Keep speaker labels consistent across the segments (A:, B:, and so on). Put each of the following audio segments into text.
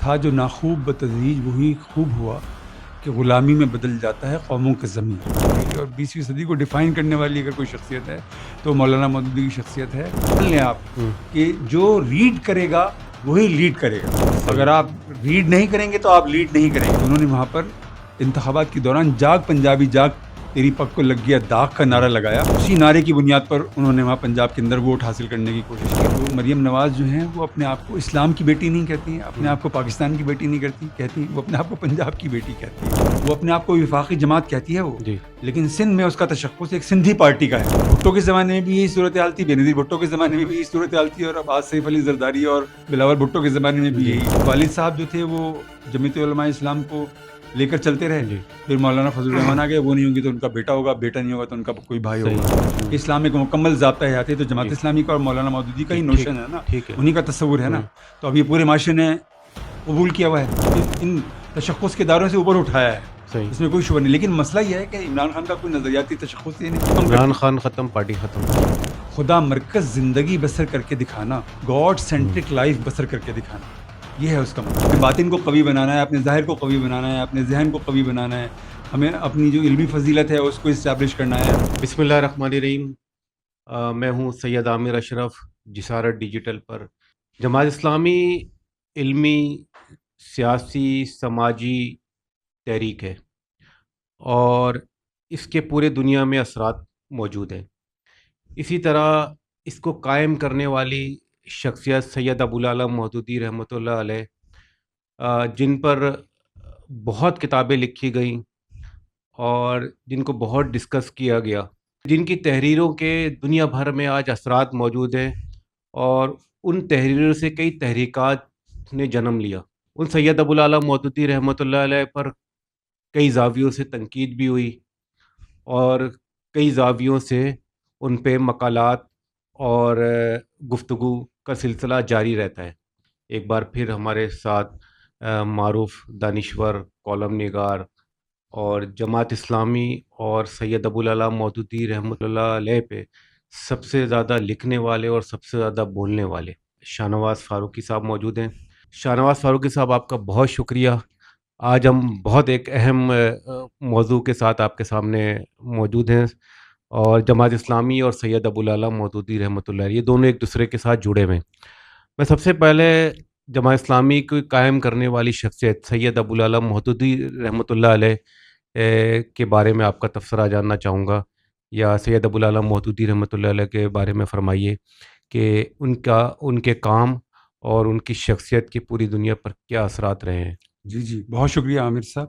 A: تھا جو ناخوب بتدریج وہی خوب ہوا کہ غلامی میں بدل جاتا ہے قوموں کے ضمیر. اور 20ویں صدی کو ڈیفائن کرنے والی اگر کوئی شخصیت ہے تو مولانا مودودی کی شخصیت ہے. مان لیں آپ کہ جو ریڈ کرے گا وہی لیڈ کرے گا. اگر آپ ریڈ نہیں کریں گے تو آپ لیڈ نہیں کریں گے. انہوں نے وہاں پر انتخابات کے دوران جاگ پنجابی جاگ تیری پگ کو لگ گیا داغ کا نعرہ لگایا. اسی نعرے کی بنیاد پر انہوں نے وہاں پنجاب کے اندر ووٹ حاصل کرنے کی کوشش کی. تو مریم نواز جو ہیں وہ اپنے آپ کو اسلام کی بیٹی نہیں کہتی ہیں, اپنے آپ کو پاکستان کی بیٹی نہیں کہتی, وہ اپنے آپ کو پنجاب کی بیٹی کہتی ہے. وہ اپنے آپ کو وفاقی جماعت کہتی ہے وہ
B: جی.
A: لیکن سندھ میں اس کا تشخص ایک سندھی پارٹی کا ہے. بھٹو کے زمانے میں بھی یہی صورتحال تھی, بینظیر بھٹو کے زمانے میں بھی یہی صورتحال تھی, اور اب آج سیف علی زرداری اور بلاول بھٹو کے زمانے میں بھی یہی. والد صاحب جو تھے وہ جمعیت علماء اسلام کو لے کر چلتے رہے.
B: جی.
A: پھر مولانا فضل الرحمان آ گئے, وہ نہیں ہوں گی تو ان کا بیٹا ہوگا, بیٹا نہیں ہوگا تو ان کا کوئی بھائی ہوگا. اسلام ایک مکمل ضابطہ حیات ہے. تو جماعت اسلامی کا اور مولانا مودودی کا ہی نوشن ہے نا, انہی کا تصور ہے نا. تو اب یہ پورے معاشرے نے قبول کیا ہوا ہے, ان تشخص کے دائروں سے اوپر اٹھایا ہے, اس میں کوئی شبہ نہیں. لیکن مسئلہ یہ ہے کہ عمران خان کا کوئی نظریاتی تشخص یہ نہیں.
B: عمران خان ختم, پارٹی ختم.
A: خدا مرکز زندگی بسر کر کے دکھانا, گاڈ سینٹرک لائف بسر کر کے دکھانا, یہ ہے اس کا مطلب. اپنے باطن کو قوی بنانا ہے, اپنے ظاہر کو قوی بنانا ہے, اپنے ذہن کو قوی بنانا ہے, ہمیں اپنی جو علمی فضیلت ہے اس کو اسٹیبلش کرنا ہے.
B: بسم اللہ الرحمن الرحیم. میں ہوں سید عامر اشرف, جسارت ڈیجیٹل پر. جماعت اسلامی علمی, سیاسی, سماجی تحریک ہے اور اس کے پورے دنیا میں اثرات موجود ہیں. اسی طرح اس کو قائم کرنے والی شخصیت سید ابوالعلا مودودی رحمۃ اللہ علیہ, جن پر بہت کتابیں لکھی گئیں اور جن کو بہت ڈسکس کیا گیا, جن کی تحریروں کے دنیا بھر میں آج اثرات موجود ہیں, اور ان تحریروں سے کئی تحریکات نے جنم لیا. ان سید ابوالعلا مودودی رحمۃ اللہ علیہ پر کئی زاویوں سے تنقید بھی ہوئی اور کئی زاویوں سے ان پہ مقالات اور گفتگو کا سلسلہ جاری رہتا ہے. ایک بار پھر ہمارے ساتھ معروف دانشور, کالم نگار اور جماعت اسلامی اور سید ابوالعلا مودودی رحمۃ اللہ علیہ پہ سب سے زیادہ لکھنے والے اور سب سے زیادہ بولنے والے شاہ نواز فاروقی صاحب موجود ہیں. شاہ نواز فاروقی صاحب, آپ کا بہت شکریہ. آج ہم بہت ایک اہم موضوع کے ساتھ آپ کے سامنے موجود ہیں, اور جماعت اسلامی اور سید ابوالعلا مودودی رحمۃ اللہ علیہ, یہ دونوں ایک دوسرے کے ساتھ جڑے ہوئے ہیں. میں سب سے پہلے جماعت اسلامی کو قائم کرنے والی شخصیت سید ابوالعلا مودودی رحمۃ اللہ علیہ کے بارے میں آپ کا تبصرہ جاننا چاہوں گا, یا سید ابوالعلا مودودی رحمۃ اللہ علیہ کے بارے میں فرمائیے کہ ان کے کام اور ان کی شخصیت کی پوری دنیا پر کیا اثرات رہے ہیں.
A: جی بہت شکریہ عامر صاحب.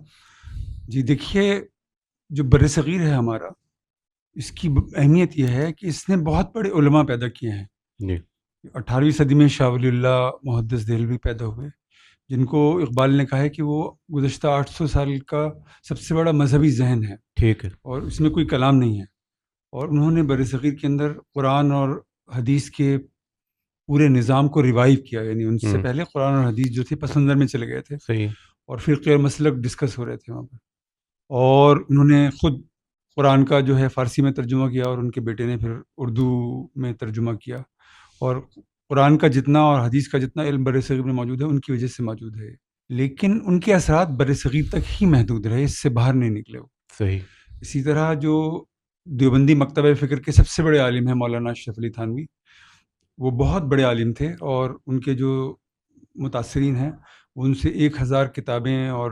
A: جی دیکھیے, جو بر صغیر ہے ہمارا, اس کی اہمیت یہ ہے کہ اس نے بہت بڑے علماء پیدا کیے ہیں.
B: جی.
A: 18ویں صدی میں شاہ ولی اللہ محدث دہلوی پیدا ہوئے, جن کو اقبال نے کہا ہے کہ وہ گزشتہ 800 سال کا سب سے بڑا مذہبی ذہن ہے.
B: ٹھیک ہے.
A: اور اس میں کوئی کلام نہیں ہے. اور انہوں نے بر صغیر کے اندر قرآن اور حدیث کے پورے نظام کو ریوائیو کیا. یعنی ان سے پہلے قرآن اور حدیث جو تھے پس منظر میں چلے گئے تھے.
B: صحیح.
A: اور فرقے اور مسلک ڈسکس ہو رہے تھے وہاں پر, اور انہوں نے خود قرآن کا جو ہے فارسی میں ترجمہ کیا, اور ان کے بیٹے نے پھر اردو میں ترجمہ کیا. اور قرآن کا جتنا اور حدیث کا جتنا علم بر صغیر میں موجود ہے ان کی وجہ سے موجود ہے. لیکن ان کے اثرات بر صغیر تک ہی محدود رہے, اس سے باہر نہیں نکلے وہ.
B: صحیح.
A: اسی طرح جو دیوبندی مکتبہ فکر کے سب سے بڑے عالم ہیں مولانا اشرف علی تھانوی, وہ بہت بڑے عالم تھے, اور ان کے جو متاثرین ہیں ان سے 1000 کتابیں اور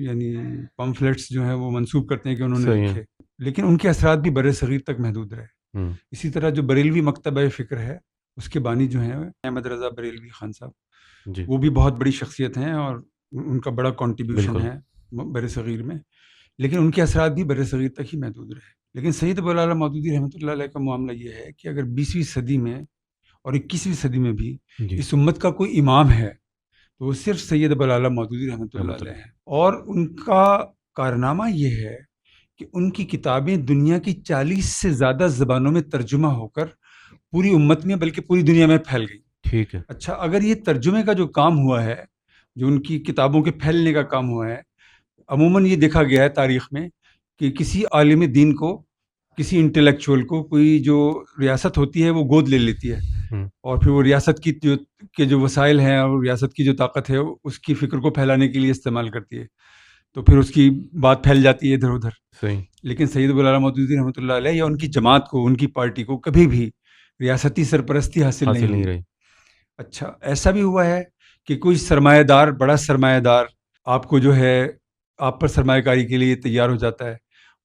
A: یعنی پمفلیٹس جو ہیں وہ منسوب کرتے ہیں کہ انہوں نے لکھے. لیکن ان کے اثرات بھی بر صغیر تک محدود رہے. اسی طرح جو بریلوی مکتبہ فکر ہے, اس کے بانی جو ہیں احمد رضا بریلوی خان صاحب,
B: جی.
A: وہ بھی بہت بڑی شخصیت ہیں اور ان کا بڑا کنٹریبیوشن ہے بر صغیر میں. لیکن ان کے اثرات بھی بر صغیر تک ہی محدود رہے. لیکن سید ابوالعلا مودودی رحمۃ اللہ علیہ کا معاملہ یہ ہے کہ اگر 20ویں صدی میں اور 21ویں صدی میں بھی اس امت کا کوئی امام ہے تو وہ صرف سید ابوالعلا مودودی رحمۃ اللہ علیہ ہیں. اور ان کا کارنامہ یہ ہے کہ ان کی کتابیں دنیا کی 40 سے زیادہ زبانوں میں ترجمہ ہو کر پوری امت میں بلکہ پوری دنیا میں پھیل گئی.
B: ٹھیک ہے.
A: اچھا, اگر یہ ترجمے کا جو کام ہوا ہے, جو ان کی کتابوں کے پھیلنے کا کام ہوا ہے, عموماً یہ دیکھا گیا ہے تاریخ میں کہ کسی عالم دین کو کسی انٹلیکچوئل کو کوئی جو ریاست ہوتی ہے وہ گود لے لیتی ہے
B: ہوں،
A: اور پھر وہ ریاست کی جو وسائل ہیں اور ریاست کی جو طاقت ہے اس کی فکر کو پھیلانے کے لیے استعمال کرتی ہے، تو پھر اس کی بات پھیل جاتی ہے ادھر ادھر.
B: صحیح.
A: لیکن سید ابو العلا مودودی رحمۃ اللہ علیہ یا ان کی جماعت کو، ان کی پارٹی کو کبھی بھی ریاستی سرپرستی حاصل نہیں ہوئی.
B: رہی.
A: اچھا، ایسا بھی ہوا ہے کہ کوئی سرمایہ دار، بڑا سرمایہ دار آپ کو جو ہے آپ پر سرمایہ کاری کے لیے تیار ہو جاتا ہے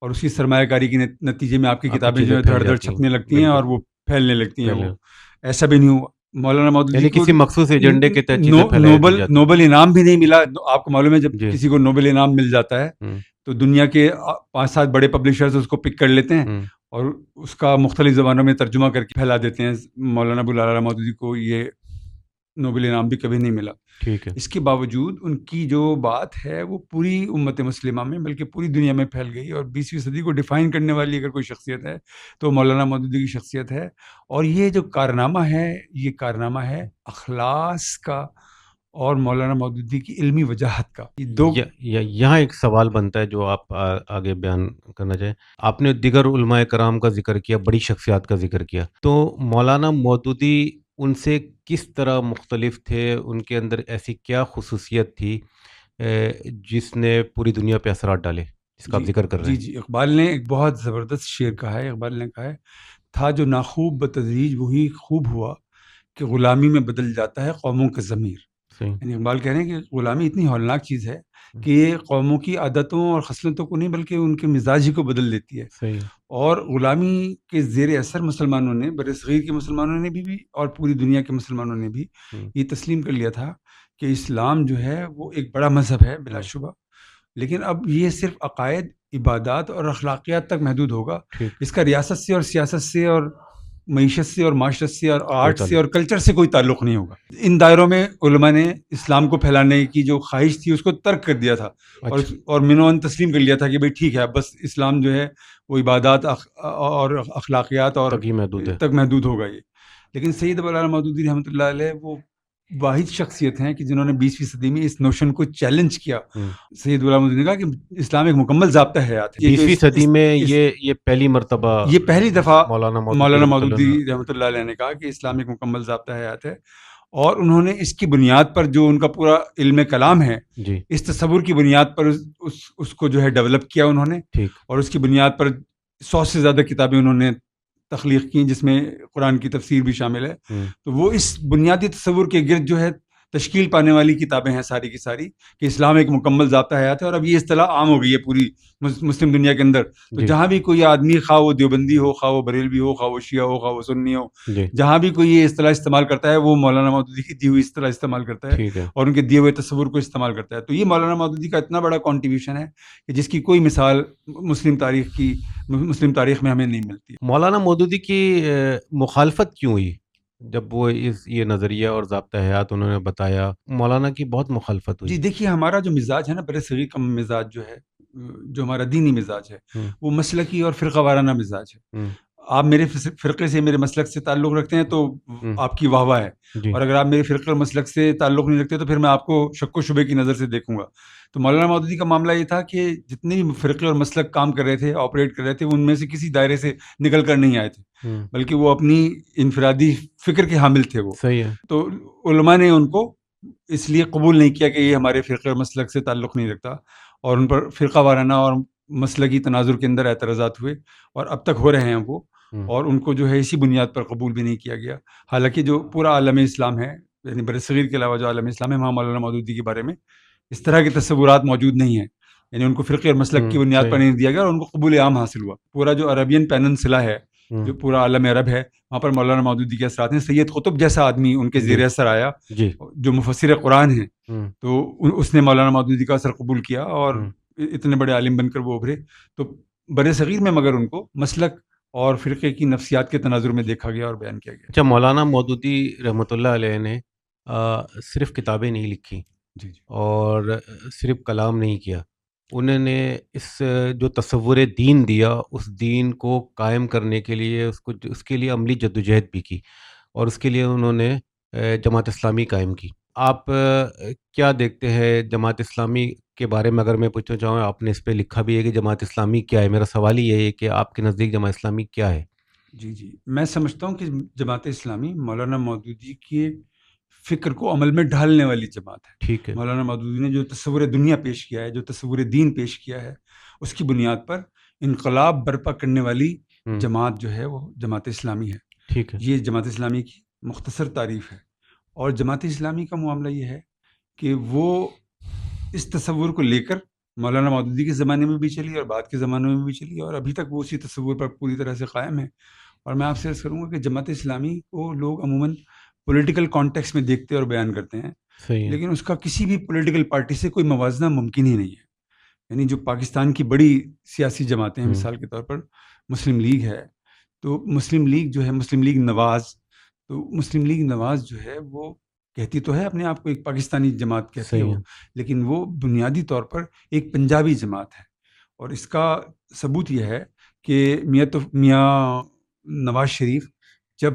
A: اور اسی سرمایہ کاری کے نتیجے میں آپ کی
B: آپ کی
A: کتابیں
B: چیزیں
A: جو ہے
B: پھیل
A: دھڑ دھڑ
B: جاتی ہیں.
A: چھپنے لگتی ہیں
B: بالکل.
A: اور وہ پھیلنے لگتی ہیں. وہ
B: پھیلنے.
A: ایسا بھی نہیں ہوا. مولانا مودودی
B: یعنی
A: کو
B: کسی مخصوص ایجنڈے کے تحت چیزیں پھیلائی دی
A: نوبل
B: جاتی.
A: نوبل انعام بھی نہیں ملا. آپ کو معلوم ہے جب
B: جی.
A: کسی کو نوبل انعام مل جاتا ہے
B: ہوں،
A: تو دنیا کے 5-7 بڑے پبلشرز اس کو پک کر لیتے ہیں
B: ہوں،
A: اور اس کا مختلف زبانوں میں ترجمہ کر کے پھیلا دیتے ہیں. مولانا ابو العلا مودودی کو یہ نوبل انعام بھی کبھی نہیں ملا.
B: ٹھیک ہے.
A: اس کے باوجود ان کی جو بات ہے وہ پوری امت مسلمہ میں بلکہ پوری دنیا میں پھیل گئی اور 20ویں صدی کو ڈیفائن کرنے والی اگر کوئی شخصیت ہے تو مولانا مودودی کی شخصیت ہے. اور یہ جو کارنامہ ہے، یہ کارنامہ ہے اخلاص کا اور مولانا مودودی کی علمی وجاہت کا. یہ دو
B: یہاں ایک سوال بنتا ہے جو آپ آگے بیان کرنا چاہیں. آپ نے دیگر علماء کرام کا ذکر کیا، بڑی شخصیات کا ذکر کیا، تو مولانا مودودی ان سے کس طرح مختلف تھے؟ ان کے اندر ایسی کیا خصوصیت تھی جس نے پوری دنیا پہ اثرات ڈالے، جس کا آپ ذکر کر رہے ہیں؟
A: جی اقبال نے ایک بہت زبردست شعر کہا ہے. اقبال نے کہا ہے، تھا جو ناخوب بتدریج وہی خوب ہوا کہ غلامی میں بدل جاتا ہے قوموں کا ضمیر.
B: صحیح.
A: یعنی اقبال کہہ رہے ہیں کہ غلامی اتنی ہولناک چیز ہے کہ یہ قوموں کی عادتوں اور خصلتوں کو نہیں بلکہ ان کے مزاج ہی کو بدل دیتی ہے.
B: صحیح.
A: اور غلامی کے زیر اثر مسلمانوں نے، برصغیر کے مسلمانوں نے بھی اور پوری دنیا کے مسلمانوں نے بھی یہ تسلیم کر لیا تھا کہ اسلام جو ہے وہ ایک بڑا مذہب ہے بلا شبہ، لیکن اب یہ صرف عقائد، عبادات اور اخلاقیات تک محدود ہوگا. اس کا ریاست سے اور سیاست سے اور معیشت سے اور معاشرت سے اور آرٹ سے اور کلچر سے کوئی تعلق نہیں ہوگا. ان دائروں میں علماء نے اسلام کو پھیلانے کی جو خواہش تھی اس کو ترک کر دیا تھا اور منوان تسلیم کر لیا تھا کہ بھئی ٹھیک ہے، بس اسلام جو ہے وہ عبادات اور اخلاقیات اور تک محدود ہوگا یہ. لیکن سید ابو العلا مودودی رحمۃ اللہ علیہ وہ واحد شخصیت ہیں کہ جنہوں نے 20ویں صدی میں اس نوشن کو چیلنج کیا. سید ابو العلا مودودی نے کہا کہ اسلام ایک مکمل ضابطہ حیات ہے.
B: 20ویں صدی میں یہ پہلی مرتبہ،
A: یہ پہلی دفعہ مولانا
B: رحمۃ
A: مودودی رحمۃ اللہ علیہ نے کہا کہ اسلام ایک مکمل ضابطہ حیات ہے. اور انہوں نے اس کی بنیاد پر جو ان کا پورا علم کلام ہے،
B: جی،
A: اس تصور کی بنیاد پر اس کو جو ہے ڈیولپ کیا انہوں نے.
B: ٹھیک.
A: اور اس کی بنیاد پر 100 سے زیادہ کتابیں انہوں نے تخلیق کی جس میں قرآن کی تفسیر بھی شامل ہے. تو وہ اس بنیادی تصور کے گرد جو ہے تشکیل پانے والی کتابیں ہیں ساری کی ساری کہ اسلام ایک مکمل ضابطہ حیات ہے. اور اب یہ اصطلاح عام ہو گئی ہے پوری مسلم دنیا کے اندر. تو جہاں بھی کوئی آدمی، خواہ وہ دیوبندی ہو، خواہ وہ بریلوی ہو، خواہ وہ شیعہ ہو، خواہ وہ سنی ہو، جہاں بھی کوئی یہ اصطلاح استعمال کرتا ہے وہ مولانا مودودی کی دی ہوئی اصطلاح استعمال کرتا ہے اور ان کے دیے ہوئے تصور کو استعمال کرتا ہے. تو یہ مولانا مودودی کا اتنا بڑا کنٹریبیوشن ہے کہ جس کی کوئی مثال مسلم تاریخ میں ہمیں نہیں ملتی.
B: مولانا مودودی کی مخالفت کیوں ہوئی جب وہ یہ نظریہ اور ضابطہ حیات انہوں نے بتایا؟ مولانا کی بہت مخالفت ہوئی.
A: جی دیکھیے، ہمارا جو مزاج ہے نا، برصغیر کا مزاج جو ہے، جو ہمارا دینی مزاج ہے، وہ مسلکی اور فرقہ وارانہ مزاج ہے. آپ میرے فرقے سے، میرے مسلک سے تعلق رکھتے ہیں تو آپ کی واہ واہ ہے، اور اگر آپ میرے فرقے اور مسلک سے تعلق نہیں رکھتے تو پھر میں آپ کو شک و شبے کی نظر سے دیکھوں گا. تو مولانا مودودی کا معاملہ یہ تھا کہ جتنے بھی فرقے اور مسلک کام کر رہے تھے، آپریٹ کر رہے تھے، ان میں سے کسی دائرے سے نکل کر نہیں آئے تھے، بلکہ وہ اپنی انفرادی فکر کے حامل تھے. وہ
B: صحیح ہے.
A: تو علماء نے ان کو اس لیے قبول نہیں کیا کہ یہ ہمارے فرقے اور مسلک سے تعلق نہیں رکھتا، اور ان پر فرقہ وارانہ اور مسلکی تناظر کے اندر اعتراضات ہوئے اور اب تک ہو رہے ہیں وہ. اور ان کو جو ہے اسی بنیاد پر قبول بھی نہیں کیا گیا. حالانکہ جو پورا عالم اسلام ہے، یعنی برصغیر کے علاوہ جو عالم اسلام ہے، وہاں مولانا مودودی کے بارے میں اس طرح کے تصورات موجود نہیں ہیں. یعنی ان کو فرقے اور مسلک کی بنیاد پر نہیں دیا گیا اور ان کو قبول عام حاصل ہوا. پورا جو عربین پیننسلا ہے، جو پورا عالم عرب ہے، وہاں پر مولانا مودودی کے اثرات ہیں. سید قطب جیسا آدمی ان کے زیر اثر آیا، جو مفسر قرآن ہیں، تو اس نے مولانا مودودی کا اثر قبول کیا اور اتنے بڑے عالم بن کر وہ ابھرے. تو برصغیر میں مگر ان کو مسلک اور فرقے کی نفسیات کے تناظر میں دیکھا گیا اور بیان کیا گیا.
B: اچھا، مولانا مودودی رحمۃ اللہ علیہ نے صرف کتابیں نہیں لکھی اور صرف کلام نہیں کیا. انہوں نے اس جو تصور دین دیا، اس دین کو قائم کرنے کے لیے اس کے لیے عملی جدوجہد بھی کی، اور اس کے لیے انہوں نے جماعت اسلامی قائم کی. آپ کیا دیکھتے ہیں جماعت اسلامی کے بارے میں اگر میں پوچھنا چاہوں، آپ نے اس پہ لکھا بھی ہے کہ جماعت اسلامی کیا ہے. میرا سوال ہی یہی ہے کہ آپ کے نزدیک جماعت اسلامی کیا ہے؟
A: جی جی، میں سمجھتا ہوں کہ جماعت اسلامی مولانا مودودی کے فکر کو عمل میں ڈھالنے والی جماعت ہے.
B: ٹھیک ہے.
A: مولانا مودودی نے جو تصور دنیا پیش کیا ہے، جو تصور دین پیش کیا ہے، اس کی بنیاد پر انقلاب برپا کرنے والی جماعت جو ہے وہ جماعت اسلامی ہے.
B: ٹھیک ہے.
A: یہ جماعت اسلامی کی مختصر تعریف ہے. اور جماعت اسلامی کا معاملہ یہ ہے کہ وہ اس تصور کو لے کر مولانا مودودی کے زمانے میں بھی چلی اور بعد کے زمانے میں بھی چلی، اور ابھی تک وہ اسی تصور پر پوری طرح سے قائم ہے. اور میں آپ سے عرض کروں گا کہ جماعت اسلامی کو لوگ عموماً پولیٹیکل کانٹیکس میں دیکھتے اور بیان کرتے ہیں،
B: صحیح ہے.
A: لیکن اس کا کسی بھی پولیٹیکل پارٹی سے کوئی موازنہ ممکن ہی نہیں ہے. یعنی جو پاکستان کی بڑی سیاسی جماعتیں ہیں، مثال کے طور پر مسلم لیگ ہے، تو مسلم لیگ جو ہے، مسلم لیگ نواز، تو مسلم لیگ نواز جو ہے وہ کہتی تو ہے اپنے آپ کو ایک پاکستانی جماعت کہتی ہے وہ، لیکن وہ بنیادی طور پر ایک پنجابی جماعت ہے. اور اس کا ثبوت یہ ہے کہ میاں نواز شریف جب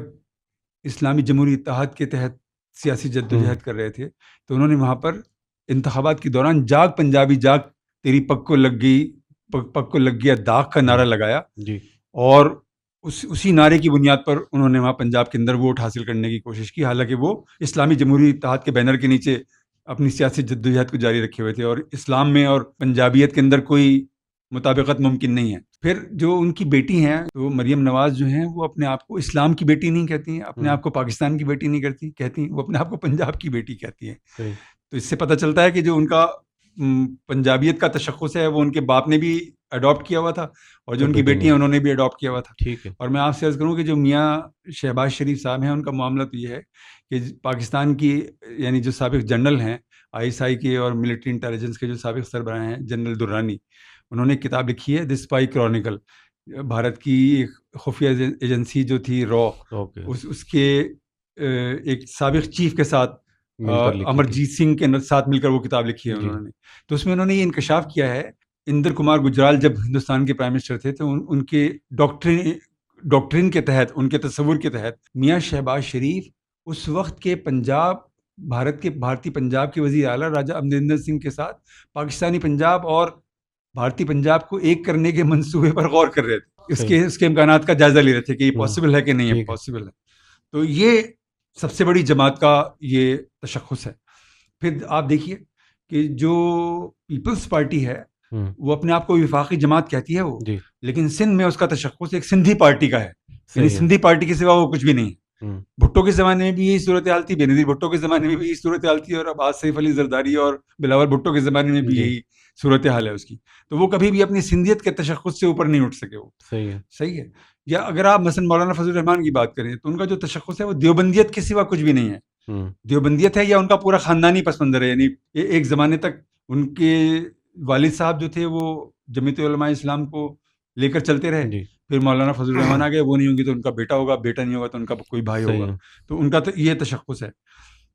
A: اسلامی جمہوری اتحاد کے تحت سیاسی جدوجہد کر رہے تھے تو انہوں نے وہاں پر انتخابات کے دوران جاگ پنجابی جاگ تیری پگ کو لگ گئی، پگ کو لگ گیا داغ کا نعرہ لگایا.
B: جی.
A: اور اسی نعرے کی بنیاد پر انہوں نے وہاں پنجاب کے اندر ووٹ حاصل کرنے کی کوشش کی، حالانکہ وہ اسلامی جمہوری اتحاد کے بینر کے نیچے اپنی سیاسی جدوجہد کو جاری رکھے ہوئے تھے، اور اسلام میں اور پنجابیت کے اندر کوئی مطابقت ممکن نہیں ہے. پھر جو ان کی بیٹی ہیں تو مریم نواز جو ہیں، وہ اپنے آپ کو اسلام کی بیٹی نہیں کہتی ہیں، اپنے آپ کو پاکستان کی بیٹی نہیں کہتی، وہ اپنے آپ کو پنجاب کی بیٹی کہتی ہیں. تو اس سے پتہ چلتا ہے کہ جو ان کا پنجابیت کا تشخص ہے وہ ان کے باپ نے بھی اڈاپٹ کیا ہوا تھا، اور جو ان کی بیٹی ہیں انہوں نے بھی اڈاپٹ کیا ہوا تھا.
B: ٹھیک ہے.
A: اور میں آپ سے عرض کروں کہ جو میاں شہباز شریف صاحب ہیں، ان کا معاملہ تو یہ ہے کہ پاکستان کی یعنی جو سابق جنرل ہیں ISI کے اور ملٹری انٹیلیجنس کے جو سابق سربراہ ہیں، جنرل درانی، انہوں نے کتاب لکھی ہے دی اسپائی کرونیکل. بھارت کی ایک خفیہ ایجنسی جو تھی رو، اس کے ایک سابق چیف کے ساتھ امرجیت سنگھ کے ساتھ مل کر وہ کتاب لکھی ہے انہوں نے. تو اس میں انہوں نے یہ انکشاف کیا ہے، اندر کمار گجرال جب ہندوستان کے پرائم منسٹر تھے تو ان کے ڈاکٹرین کے تحت، ان کے تصور کے تحت میاں شہباز شریف اس وقت کے بھارتی پنجاب کے وزیر اعلیٰ راجہ امریندر سنگھ کے ساتھ پاکستانی پنجاب اور بھارتی پنجاب کو ایک کرنے کے منصوبے پر غور کر رہے تھے، اس کے امکانات کا جائزہ لے رہے تھے کہ یہ پاسبل ہے کہ نہیں ہے پاسبل ہے. تو یہ سب سے بڑی جماعت کا یہ تشخص ہے. پھر آپ دیکھیے کہ جو پیپلز پارٹی ہے وہ اپنے آپ کو وفاقی جماعت کہتی ہے وہ، لیکن سندھ میں اس کا تشخص ایک سندھی پارٹی کا ہے، یعنی سندھی پارٹی کے سوا وہ کچھ بھی نہیں ہے. بھٹو کے زمانے میں بھی یہی صورتحال تھی، بینظیر بھٹو کے زمانے میں بھی یہی صورتحال تھی، اور اب سیف علی زرداری اور بلاول بھٹو کے زمانے میں بھی یہی صورتحال ہے اس کی. تو وہ کبھی بھی اپنی سندھیت کے تشخص سے اوپر نہیں اٹھ سکے وہ. صحیح ہے. یا اگر آپ مثلا مولانا فضل الرحمان کی بات کریں تو ان کا جو تشخص ہے وہ دیوبندیت کے سوا کچھ بھی نہیں ہے. دیوبندیت ہے یا ان کا پورا خاندانی پس منظر ہے. یعنی ایک زمانے تک ان کے والد صاحب جو تھے وہ جمعیت علماء اسلام کو لے کر چلتے رہے، پھر مولانا فضل الرحمان آ گئے، وہ نہیں ہوں گے تو ان کا بیٹا ہوگا، بیٹا نہیں ہوگا تو ان کا کوئی بھائی ہوگا. تو ان کا تو یہ تشخص ہے.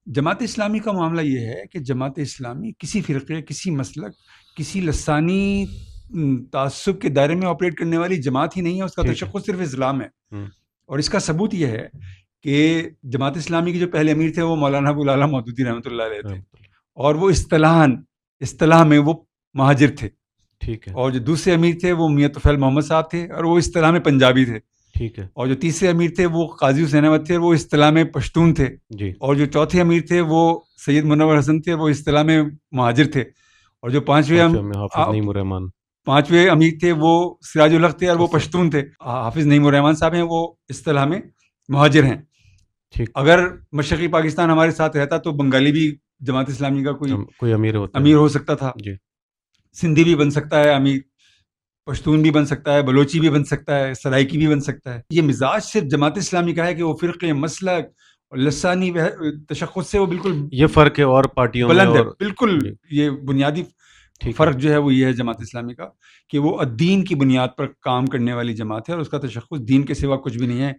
A: جماعت اسلامی کا معاملہ یہ ہے کہ جماعت اسلامی کسی فرقے، کسی مسلک، کسی لسانی تعصب کے دائرے میں آپریٹ کرنے والی جماعت ہی نہیں ہے. اس کا تشخص صرف اسلام ہے. اور اس کا ثبوت یہ ہے کہ جماعت اسلامی کے جو پہلے امیر تھے وہ مولانا ابو العلا مودودی رحمۃ اللہ علیہ تھے، اور وہ اصطلاح میں وہ مہاجر تھے.
B: ٹھیک ہے.
A: اور جو دوسرے امیر تھے وہ میاں طفیل محمد صاحب تھے، اور وہ اصطلاح میں پنجابی تھے.
B: ٹھیک ہے. اور
A: جو تیسرے امیر تھے وہ قاضی حسین احمد تھے، وہ اصطلاح میں پشتون تھے. اور جو چوتھے امیر تھے وہ سید منور حسن تھے، وہ اصطلاح میں مہاجر تھے. اور جو پانچویں امیر تھے وہ سراج الحق تھے، اور وہ پشتون تھے. حافظ نعیم الرحمان صاحب ہیں، وہ اصطلاح میں مہاجر ہیں. اگر مشرقی پاکستان ہمارے ساتھ رہتا تو بنگالی بھی جماعت اسلامی کا کوئی امیر ہو سکتا تھا. سندھی بھی بن سکتا ہے امیر، پشتون بھی بن سکتا ہے، بلوچی بھی بن سکتا ہے، سرائکی بھی بن سکتا ہے. یہ مزاج صرف جماعت اسلامی کا ہے کہ وہ فرقے، مسلک اور لسانی تشخص سے وہ بالکل
B: یہ فرق ہے اور پارٹیوں میں
A: بلند ہے. بالکل یہ بنیادی فرق جو ہے وہ یہ ہے جماعت اسلامی کا کہ وہ دین کی بنیاد پر کام کرنے والی جماعت ہے، اور اس کا تشخص دین کے سوا کچھ بھی نہیں ہے.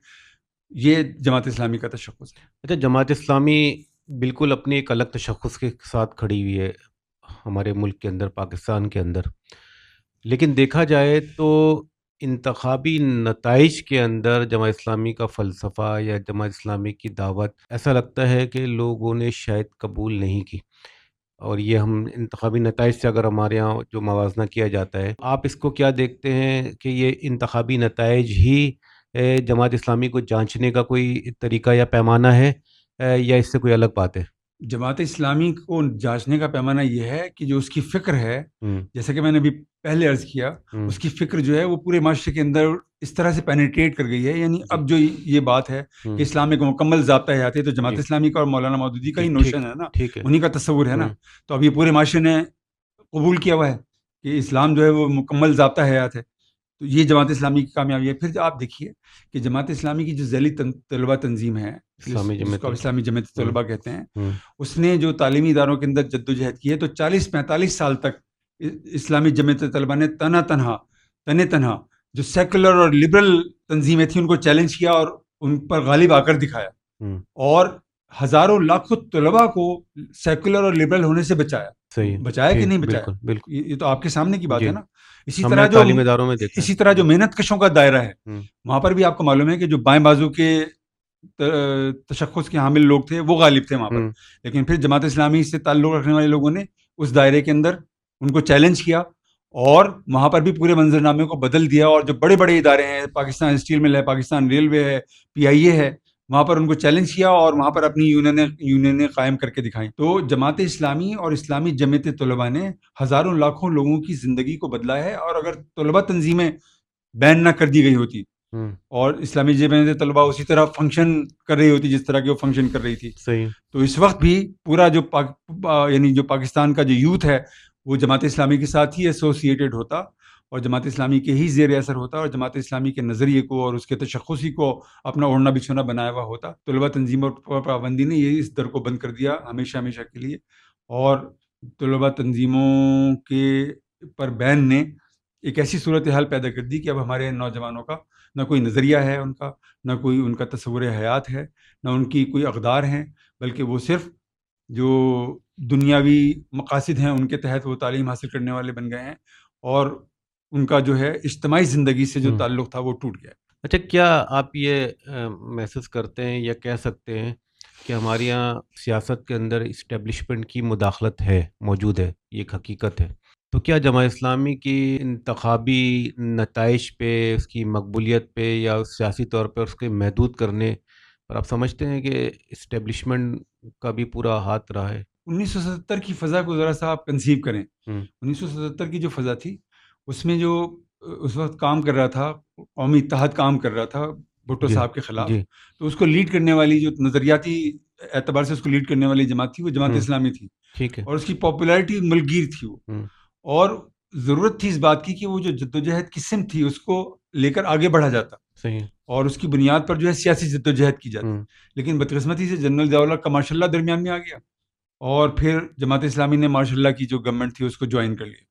A: یہ جماعت اسلامی کا تشخص ہے.
B: اچھا، جماعت اسلامی بالکل اپنی ایک الگ تشخص کے ساتھ کھڑی ہوئی ہے ہمارے ملک کے اندر، پاکستان کے اندر، لیکن دیکھا جائے تو انتخابی نتائج کے اندر جماعت اسلامی کا فلسفہ یا جماعت اسلامی کی دعوت ایسا لگتا ہے کہ لوگوں نے شاید قبول نہیں کی. اور یہ ہم انتخابی نتائج سے اگر ہمارے یہاں جو موازنہ کیا جاتا ہے، آپ اس کو کیا دیکھتے ہیں کہ یہ انتخابی نتائج ہی جماعت اسلامی کو جانچنے کا کوئی طریقہ یا پیمانہ ہے، یا اس سے کوئی الگ بات ہے؟
A: جماعت اسلامی کو جانچنے کا پیمانہ یہ ہے کہ جو اس کی فکر ہے،
B: ہوں
A: جیسا کہ میں نے ابھی پہلے عرض کیا،
B: ہوں
A: اس کی فکر جو ہے وہ پورے معاشرے کے اندر اس طرح سے پینیٹریٹ کر گئی ہے. یعنی
B: جی
A: اب جو یہ بات ہے
B: ہوں
A: کہ اسلام ایک مکمل ضابطہ حیات ہے، تو جماعت
B: جی
A: اسلامی کا اور مولانا مودودی کا
B: جی
A: ہی
B: ٹھیک
A: نوشن ہے نا،
B: ٹھیک ہے
A: انہی کا تصور ہے نا.
B: ہوں
A: تو اب یہ پورے معاشرے نے قبول کیا ہوا ہے کہ اسلام جو ہے وہ مکمل ضابطہ حیات ہے. تو یہ جماعت اسلامی کی کامیابی ہے. پھر آپ دیکھیے کہ جماعت اسلامی کی جو ذیلی طلبہ تنظیم ہے،
B: اسلامی
A: جس
B: جمعیت
A: کو آپ اسلامی جمعیت
B: ہوں
A: طلبہ کہتے ہیں،
B: ہوں
A: اس نے جو تعلیمی اداروں کے اندر جدوجہد کی ہے، تو 40-45 سال تک اسلامی جمعیت طلبہ نے تنہا جو سیکولر اور لبرل تنظیمیں تھیں ان کو چیلنج کیا اور ان پر غالب آ کر دکھایا،
B: ہوں
A: اور ہزاروں لاکھوں طلباء کو سیکولر اور لبرل ہونے سے
B: صحیح ہے
A: بچایا کہ
B: ٹھیک
A: نہیں بچایا.
B: بالکل بالکل
A: یہ تو آپ کے سامنے کی بات
B: جی
A: ہے نا. اسی
B: ہم
A: طرح
B: نے
A: جو
B: تعلیم اداروں میں دیکھا
A: اسی
B: ہے
A: طرح جو محنت کشوں کا دائرہ ہے،
B: ہوں
A: وہاں پر بھی آپ کو معلوم ہے کہ جو بائیں بازو کے تشخص کے حامل لوگ تھے وہ غالب تھے وہاں پر.
B: ہوں
A: لیکن پھر جماعت اسلامی سے تعلق رکھنے والے لوگوں نے اس دائرے کے اندر ان کو چیلنج کیا، اور وہاں پر بھی پورے منظرنامے کو بدل دیا. اور جو بڑے بڑے ادارے ہیں، پاکستان اسٹیل مل ہے، پاکستان ریلوے ہے، PIA ہے، وہاں پر ان کو چیلنج کیا اور وہاں پر اپنی یونینیں قائم کر کے دکھائیں. تو جماعت اسلامی اور اسلامی جمعیت طلباء نے ہزاروں لاکھوں لوگوں کی زندگی کو بدلا ہے. اور اگر طلباء تنظیمیں بین نہ کر دی گئی ہوتی
B: ہوں
A: اور اسلامی جمعیت طلباء اسی طرح فنکشن کر رہی ہوتی جس طرح کی وہ فنکشن کر رہی تھی،
B: صحیح
A: تو اس وقت بھی پورا جو یعنی جو پاکستان کا جو یوتھ ہے وہ جماعت اسلامی کے ساتھ ہی ایسوسیٹیڈ ہوتا، اور جماعت اسلامی کے ہی زیر اثر ہوتا، اور جماعت اسلامی کے نظریے کو اور اس کے تشخصی کو اپنا اوڑھنا بچھونا بنایا ہوا ہوتا. طلباء تنظیموں پر پابندی نے یہ اس در کو بند کر دیا ہمیشہ ہمیشہ کے لیے. اور طلباء تنظیموں کے پر بین نے ایک ایسی صورتحال پیدا کر دی کہ اب ہمارے نوجوانوں کا نہ کوئی نظریہ ہے، ان کا نہ کوئی ان کا تصور حیات ہے، نہ ان کی کوئی اقدار ہیں، بلکہ وہ صرف جو دنیاوی مقاصد ہیں ان کے تحت وہ تعلیم حاصل کرنے والے بن گئے ہیں، اور ان کا جو ہے اجتماعی زندگی سے جو تعلق تھا وہ ٹوٹ گیا.
B: اچھا، کیا آپ یہ محسوس کرتے ہیں یا کہہ سکتے ہیں کہ ہمارے یہاں سیاست کے اندر اسٹیبلشمنٹ کی مداخلت ہے، موجود ہے، یہ ایک حقیقت ہے؟ تو کیا جماعت اسلامی کی انتخابی نتائج پہ، اس کی مقبولیت پہ، یا سیاسی طور پر اس کے محدود کرنے پر آپ سمجھتے ہیں کہ اسٹیبلشمنٹ کا بھی پورا ہاتھ رہا ہے؟
A: 1977 کی فضا کو ذرا سا آپ کنسیو کریں.
B: ہوں
A: 1977 کی جو فضا تھی، اس میں جو اس وقت کام کر رہا تھا، قومی اتحاد کام کر رہا تھا بھٹو
B: جی
A: صاحب کے خلاف،
B: جی
A: تو اس کو لیڈ کرنے والی جو نظریاتی اعتبار سے اس کو لیڈ کرنے والی جماعت تھی وہ جماعت
B: ہوں
A: اسلامی تھی،
B: ٹھیک ہے
A: اور اس کی پاپولیرٹی ملگیر تھی وہ.
B: ہوں
A: اور ضرورت تھی اس بات کی کہ وہ جو جدوجہد کی سمت تھی اس کو لے کر آگے بڑھا جاتا،
B: صحیح
A: اور اس کی بنیاد پر جو ہے سیاسی جدوجہد کی جاتی.
B: ہوں
A: لیکن بدقسمتی سے جنرل ضیاء الحق کا ماشاء اللہ درمیان میں آ گیا، اور پھر جماعت اسلامی نے ماشاء اللہ کی جو گورنمنٹ تھی اس کو جوائن کر لیا.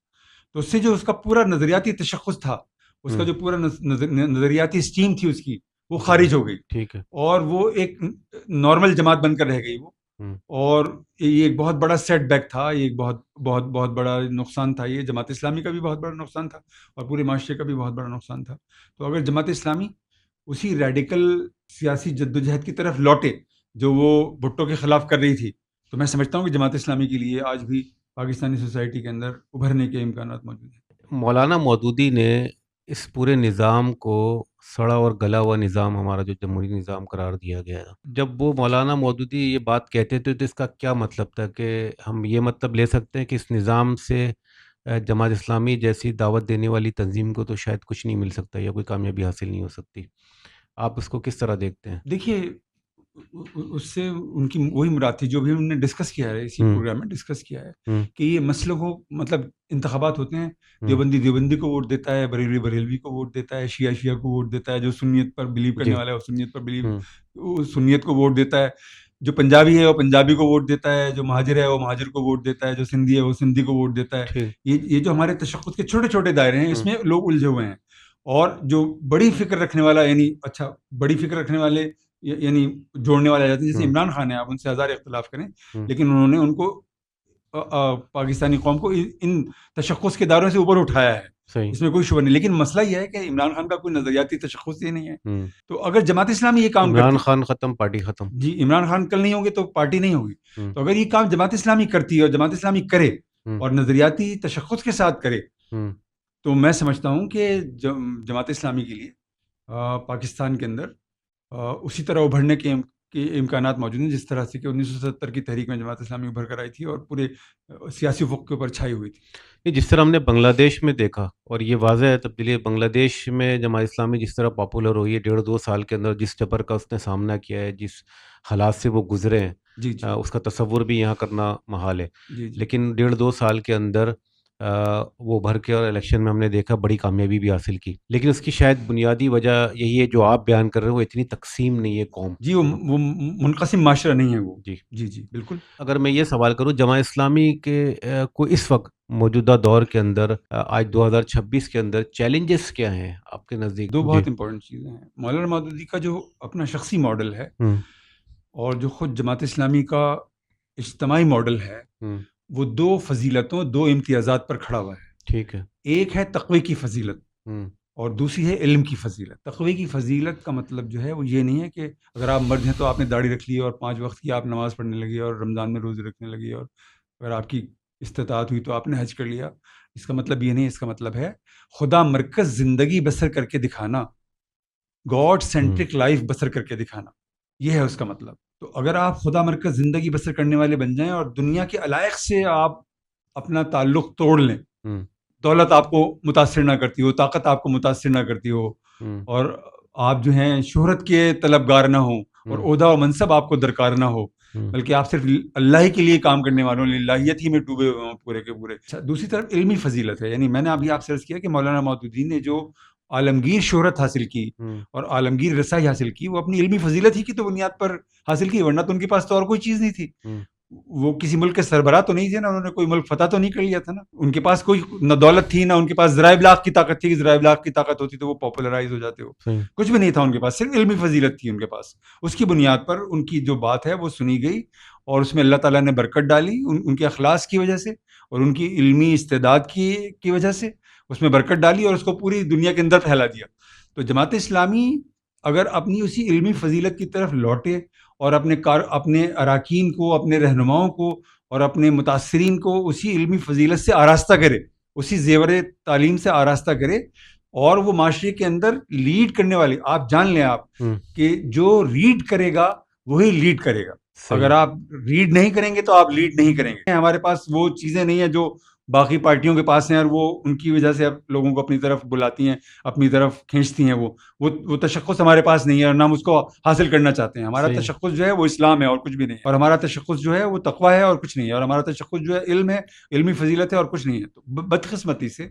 A: تو اس سے جو اس کا پورا نظریاتی تشخص تھا، اس کا جو پورا نظریاتی اسٹیم تھی اس کی، وہ خارج ہو گئی،
B: ٹھیک ہے
A: اور وہ ایک نارمل جماعت بن کر رہ گئی وہ.
B: ہوں
A: اور یہ ایک بہت بڑا سیٹ بیک تھا، یہ ایک بہت بہت بہت بڑا نقصان تھا. یہ جماعت اسلامی کا بھی بہت بڑا نقصان تھا، اور پورے معاشرے کا بھی بہت بڑا نقصان تھا. تو اگر جماعت اسلامی اسی ریڈیکل سیاسی جدوجہد کی طرف لوٹے جو وہ بھٹو کے خلاف کر رہی تھی، تو میں سمجھتا ہوں کہ جماعت اسلامی کے لیے آج بھی پاکستانی سوسائٹی کے اندر ابھرنے کے امکانات موجود ہیں.
B: مولانا مودودی نے اس پورے نظام کو سڑا اور گلا ہوا نظام، ہمارا جو جمہوری نظام قرار دیا گیا ہے، جب وہ مولانا مودودی یہ بات کہتے تھے تو اس کا کیا مطلب تھا؟ کہ ہم یہ مطلب لے سکتے ہیں کہ اس نظام سے جماعت اسلامی جیسی دعوت دینے والی تنظیم کو تو شاید کچھ نہیں مل سکتا یا کوئی کامیابی حاصل نہیں ہو سکتی. آپ اس کو کس طرح دیکھتے ہیں؟
A: دیکھیے، اس سے ان کی وہی مراد تھی جو بھی انہوں نے ڈسکس کیا ہے، اسی پروگرام میں ڈسکس کیا ہے کہ یہ مسئلوں کو، مطلب انتخابات ہوتے ہیں، دیوبندی کو ووٹ دیتا ہے، بریلوی کو ووٹ دیتا ہے، شیعہ کو ووٹ دیتا ہے، جو سنیت پر بلیو کرنے والا ہے وہ سنیت پر بلیو سنیت کو ووٹ دیتا ہے، جو پنجابی ہے وہ پنجابی کو ووٹ دیتا ہے، جو مہاجر ہے وہ مہاجر کو ووٹ دیتا ہے، جو سندھی ہے وہ سندھی کو ووٹ دیتا ہے. یہ جو ہمارے تشخص کے چھوٹے چھوٹے دائرے ہیں، اس میں لوگ الجھے ہوئے ہیں. اور جو بڑی فکر رکھنے والا، یعنی اچھا بڑی فکر رکھنے والے یعنی جوڑنے والے آ جاتے ہیں، جیسے عمران خان ہیں، آپ ان سے ہزار اختلاف کریں، لیکن انہوں نے ان کو پاکستانی قوم کو ان تشخص کے دائروں سے اوپر اٹھایا ہے.
B: صحیح
A: اس میں کوئی شبہ نہیں. لیکن مسئلہ یہ ہے کہ عمران خان کا کوئی نظریاتی تشخص یہ نہیں ہے.
B: ہوں
A: تو اگر جماعت اسلامی یہ کام
B: عمران
A: کرتی،
B: خان ختم پارٹی ختم.
A: جی عمران خان کل نہیں ہوں گے تو پارٹی نہیں ہوگی.
B: ہوں
A: تو اگر یہ کام جماعت اسلامی کرتی ہے اور جماعت اسلامی کرے
B: ہوں
A: اور نظریاتی تشخص کے ساتھ کرے
B: ہوں
A: تو میں سمجھتا ہوں کہ جماعت اسلامی کے لیے پاکستان کے اندر اسی طرح ابھرنے کے امکانات موجود ہیں جس طرح سے کہ 1970 کی تحریک میں جماعت اسلامی ابھر کر آئی تھی اور پورے سیاسی افق کے اوپر چھائی ہوئی تھی.
B: یہ جس طرح ہم نے بنگلہ دیش میں دیکھا، اور یہ واضح ہے تبدیلی، بنگلہ دیش میں جماعت اسلامی جس طرح پاپولر ہوئی ہے 1.5-2 سال کے اندر، جس جبر کا اس نے سامنا کیا ہے، جس حالات سے وہ گزرے ہیں،
A: جی جی
B: اس کا تصور بھی یہاں کرنا محال ہے.
A: جی جی
B: لیکن 1.5-2 سال کے اندر وہ بھر کے، اور الیکشن میں ہم نے دیکھا بڑی کامیابی بھی حاصل کی. لیکن اس کی شاید بنیادی وجہ یہی ہے جو آپ بیان کر رہے ہیں، وہ اتنی تقسیم نہیں ہے قوم.
A: جی وہ منقسم معاشرہ نہیں ہے وہ.
B: جی
A: جی جی بالکل.
B: اگر میں یہ سوال کروں، جماعت اسلامی کے کو اس وقت موجودہ دور کے اندر، آج 2026 کے اندر چیلنجز کیا ہیں آپ کے نزدیک؟
A: دو بہت امپورٹنٹ چیزیں ہیں. مولانا مودودی کا جو اپنا شخصی ماڈل ہے اور جو خود جماعت اسلامی کا اجتماعی ماڈل ہے، وہ دو فضیلتوں، دو امتیازات پر کھڑا ہوا ہے.
B: ٹھیک ہے.
A: ایک ہے تقوی کی فضیلت اور دوسری ہے علم کی فضیلت. تقوی کی فضیلت کا مطلب جو ہے وہ یہ نہیں ہے کہ اگر آپ مرد ہیں تو آپ نے داڑھی رکھ لی اور 5 وقت کی آپ نماز پڑھنے لگی اور رمضان میں روزے رکھنے لگی، اور اگر آپ کی استطاعت ہوئی تو آپ نے حج کر لیا. اس کا مطلب یہ نہیں. اس کا مطلب ہے خدا مرکز زندگی بسر کر کے دکھانا، گاڈ سینٹرک لائف بسر کر کے دکھانا، یہ ہے اس کا مطلب. تو اگر آپ خدا مرکز زندگی بسر کرنے والے بن جائیں اور دنیا کے علائق سے آپ اپنا تعلق توڑ لیں، دولت آپ کو متاثر نہ کرتی ہو، طاقت آپ کو متاثر نہ کرتی ہو، اور آپ جو ہیں شہرت کے طلبگار نہ ہوں اور عہدہ و منصب آپ کو درکار نہ ہو، بلکہ آپ صرف اللہ ہی کے لیے کام کرنے والوں، للہیت ہی میں ڈوبے ہوئے ہوں پورے کے پورے. دوسری طرف علمی فضیلت ہے. یعنی میں نے ابھی آپ سے عرض کیا کہ مولانا مودودی نے جو عالمگیر شہرت حاصل کی اور عالمگیر رسائی حاصل کی، وہ اپنی علمی فضیلت ہی کی تو بنیاد پر حاصل کی، ورنہ تو ان کے پاس تو اور کوئی چیز نہیں تھی. وہ کسی ملک کے سربراہ تو نہیں تھے نا، انہوں نے کوئی ملک فتح تو نہیں کر لیا تھا نا. ان کے پاس کوئی نہ دولت تھی، نہ ان کے پاس ذرائع ابلاغ کی طاقت تھی. ذرائع ابلاغ کی طاقت ہوتی تو وہ پاپولرائز ہو جاتے ہو. کچھ بھی نہیں تھا ان کے پاس، صرف علمی فضیلت تھی ان کے پاس. اس کی بنیاد پر ان کی جو بات ہے وہ سنی گئی اور اس میں اللہ تعالیٰ نے برکت ڈالی ان کے اخلاص کی وجہ سے اور ان کی علمی استعداد کی وجہ سے اس میں برکت ڈالی اور اس کو پوری دنیا کے اندر پھیلا دیا. تو جماعت اسلامی اگر اپنی اسی علمی فضیلت کی طرف لوٹے اور اپنے اراکین کو، اپنے رہنماؤں کو اور اپنے متاثرین کو اسی علمی فضیلت سے آراستہ کرے، اسی زیور تعلیم سے آراستہ کرے، اور وہ معاشرے کے اندر لیڈ کرنے والے، آپ جان لیں آپ کہ جو ریڈ کرے گا وہی لیڈ کرے گا. اگر آپ ریڈ نہیں کریں گے تو آپ لیڈ نہیں کریں گے. ہمارے پاس وہ چیزیں نہیں ہیں جو باقی پارٹیوں کے پاس ہیں اور وہ ان کی وجہ سے اب لوگوں کو اپنی طرف بلاتی ہیں، اپنی طرف کھینچتی ہیں. وہ تشخص ہمارے پاس نہیں ہے اور نہ ہم اس کو حاصل کرنا چاہتے ہیں. ہمارا تشخص جو ہے وہ اسلام ہے اور کچھ بھی نہیں ہے، اور ہمارا تشخص جو ہے وہ تقویٰ ہے اور کچھ نہیں ہے، اور ہمارا تشخص جو ہے علم ہے، علمی فضیلت ہے اور کچھ نہیں ہے. تو بدقسمتی سے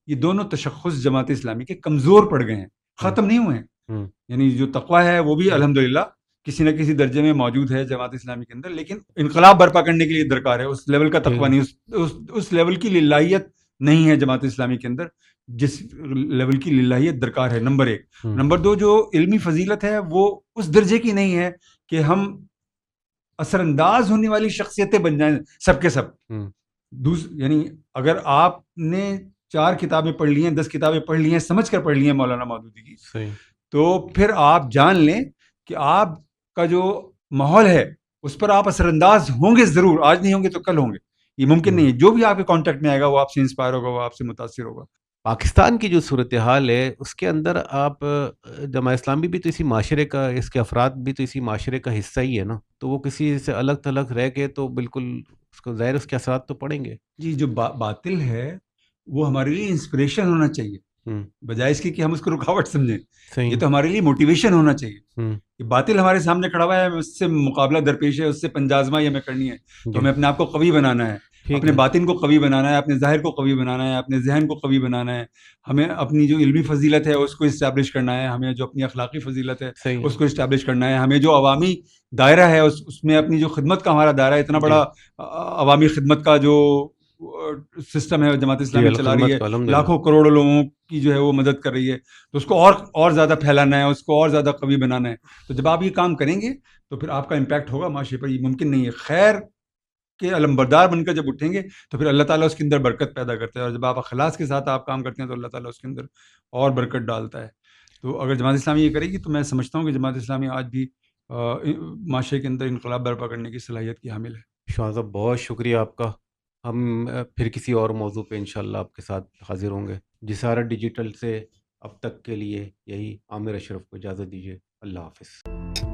A: یہ دونوں تشخص جماعت اسلامی کے کمزور پڑ گئے ہیں، ختم نہیں ہوئے ہیں. یعنی جو تقویٰ ہے وہ بھی الحمدللہ کسی نہ کسی درجے میں موجود ہے جماعت اسلامی کے اندر، لیکن انقلاب برپا کرنے کے لیے درکار ہے. اس لیول کا تقویٰ نہیں، اس لیول کی للہیت نہیں ہے جماعت اسلامی کے اندر جس لیول کی للہیت درکار ہے. نمبر 1. نمبر 2، جو علمی فضیلت ہے وہ اس درجے کی نہیں ہے کہ ہم اثر انداز ہونے والی شخصیتیں بن جائیں سب کے سب. یعنی اگر آپ نے 4 کتابیں پڑھ لی ہیں، 10 کتابیں پڑھ لی ہیں، سمجھ کر پڑھ لی ہیں مولانا مودودی کی، تو پھر آپ جان لیں کہ آپ کا جو ماحول ہے اس پر آپ اثر انداز ہوں گے ضرور. آج نہیں ہوں گے تو کل ہوں گے. یہ ممکن نہیں ہے. جو بھی آپ کے کانٹیکٹ میں آئے گا وہ آپ سے انسپائر ہوگا، وہ آپ سے متاثر ہوگا.
B: پاکستان کی جو صورتحال ہے اس کے اندر آپ جماعت اسلامی بھی تو اسی معاشرے کا، اس کے افراد بھی تو اسی معاشرے کا حصہ ہی ہے نا. تو وہ کسی سے الگ تھلگ رہ کے تو بالکل اس کو ظاہر اس کے اثرات تو پڑیں گے.
A: جی جو باطل ہے وہ ہمارے لیے انسپریشن ہونا چاہیے بجائے اس کی کہ ہم اس کو رکاوٹ سمجھیں. یہ تو ہمارے لیے موٹیویشن ہونا چاہیے. کہ باطل ہمارے سامنے کھڑا ہوا ہے، اس سے مقابلہ درپیش ہے، اس سے پنجازمہ ہمیں کرنی ہے، تو ہمیں اپنے آپ کو قوی بنانا ہے، اپنے باطن کو قوی بنانا ہے، اپنے ظاہر کو قوی بنانا ہے، اپنے ذہن کو قوی بنانا ہے. ہمیں اپنی جو علمی فضیلت ہے اس کو اسٹیبلش کرنا ہے، ہمیں جو اپنی اخلاقی فضیلت ہے اس کو اسٹیبلش کرنا ہے، ہمیں جو عوامی دائرہ ہے اس میں اپنی جو خدمت کا ہمارا دائرہ ہے، اتنا بڑا عوامی خدمت کا جو سسٹم ہے جماعت اسلامی چلا رہی ہے، لاکھوں کروڑوں لوگوں کی جو ہے وہ مدد کر رہی ہے، تو اس کو اور زیادہ پھیلانا ہے، اس کو اور زیادہ قوی بنانا ہے. تو جب آپ یہ کام کریں گے تو پھر آپ کا امپیکٹ ہوگا معاشرے پر. یہ ممکن نہیں ہے. خیر کے علمبردار بن کر جب اٹھیں گے تو پھر اللہ تعالیٰ اس کے اندر برکت پیدا کرتا ہے، اور جب آپ اخلاص کے ساتھ آپ کام کرتے ہیں تو اللہ تعالیٰ اس کے اندر اور برکت ڈالتا ہے. تو اگر جماعت اسلامی یہ کرے گی تو میں سمجھتا ہوں کہ جماعت اسلامی آج بھی معاشرے کے اندر انقلاب برپا کرنے کی صلاحیت کی حامل ہے.
B: شاہ صاحب بہت شکریہ آپ کا. ہم پھر کسی اور موضوع پہ انشاءاللہ آپ کے ساتھ حاضر ہوں گے. جسارت ڈیجیٹل سے اب تک کے لیے یہی عامر اشرف کو اجازت دیجیے. اللہ حافظ.